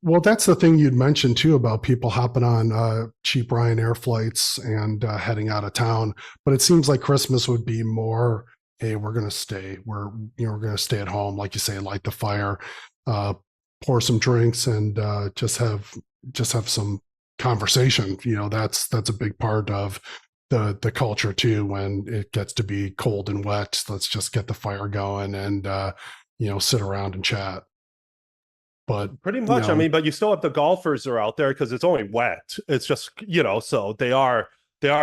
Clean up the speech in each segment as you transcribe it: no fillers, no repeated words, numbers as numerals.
Well, that's the thing you'd mentioned too about people hopping on cheap Ryanair flights and heading out of town. But it seems like Christmas would be more, hey, we're going to stay. We're going to stay at home, like you say, light the fire, uh, pour some drinks, and just have some conversation. That's a big part of the culture too. When it gets to be cold and wet, let's just get the fire going and sit around and chat. But Pretty you much. I know, mean, but you still have the golfers are out there because it's only wet. It's just, so they are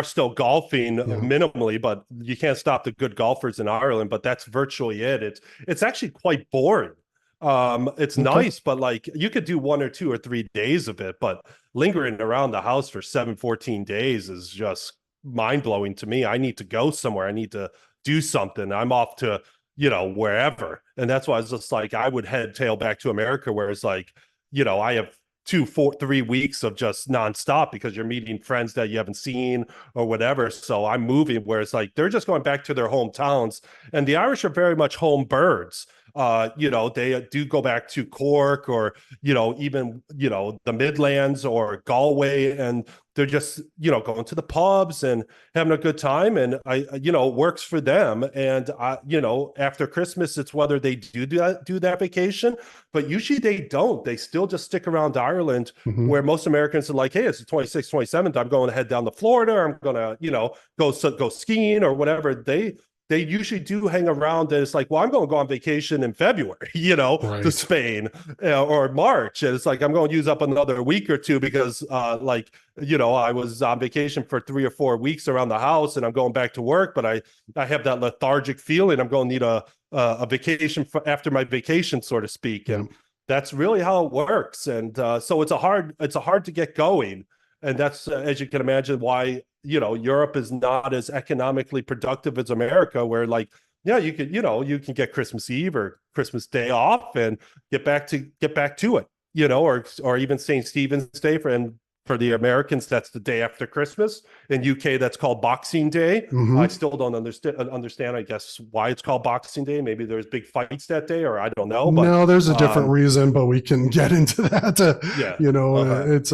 still golfing yeah. minimally, but you can't stop the good golfers in Ireland. But that's virtually it. It's actually quite boring. It's Okay. nice, but like you could do 1 or 2 or 3 days of it, but lingering around the house for 14 days is just mind blowing to me. I need to go somewhere. I need to do something. I'm off to wherever. And that's why it's just like I would head tail back to America, where it's like, I have 2, 4, 3 weeks of just nonstop because you're meeting friends that you haven't seen or whatever. So I'm moving where it's like they're just going back to their hometowns. And the Irish are very much home birds. They do go back to Cork or, even, the Midlands or Galway, and they're just, going to the pubs and having a good time. And it works for them. And after Christmas, it's whether they do that vacation, but usually they don't. They still just stick around Ireland, Hmm. where most Americans are like, hey, it's the 26th, 27th. I'm going to head down to Florida. I'm going to, go skiing or whatever. They usually do hang around, and it's like, well, I'm going to go on vacation in February, to Right. Spain, or March. And it's like, I'm going to use up another week or two because, I was on vacation for 3 or 4 weeks around the house and I'm going back to work, but I have that lethargic feeling. I'm going to need a vacation after my vacation, so to speak. Yeah. And that's really how it works. And so it's a hard to get going. And that's, as you can imagine, why Europe is not as economically productive as America, where like, yeah, you can get Christmas Eve or Christmas Day off and get back to it, or even St. Stephen's Day for the Americans, that's the day after Christmas. In UK, that's called Boxing Day. I Hmm. still don't understand, I guess, why it's called Boxing Day. Maybe there's big fights that day, or I don't know. But No, there's a different reason, but we can get into that. yeah. It's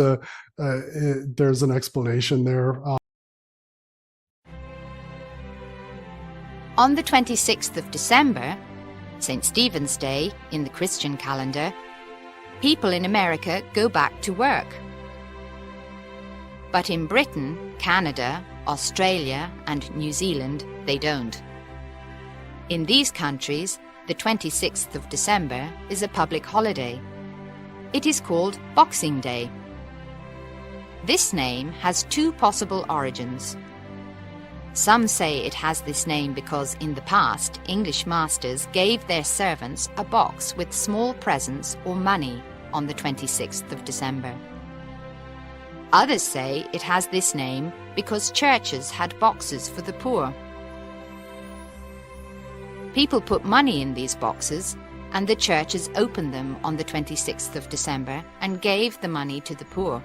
there's an explanation there. On the 26th of December, St. Stephen's Day in the Christian calendar, people in America go back to work. But in Britain, Canada, Australia, and New Zealand, they don't. In these countries, the 26th of December is a public holiday. It is called Boxing Day. This name has two possible origins. Some say it has this name because in the past, English masters gave their servants a box with small presents or money on the 26th of December. Others say it has this name because churches had boxes for the poor. People put money in these boxes, and the churches opened them on the 26th of December and gave the money to the poor.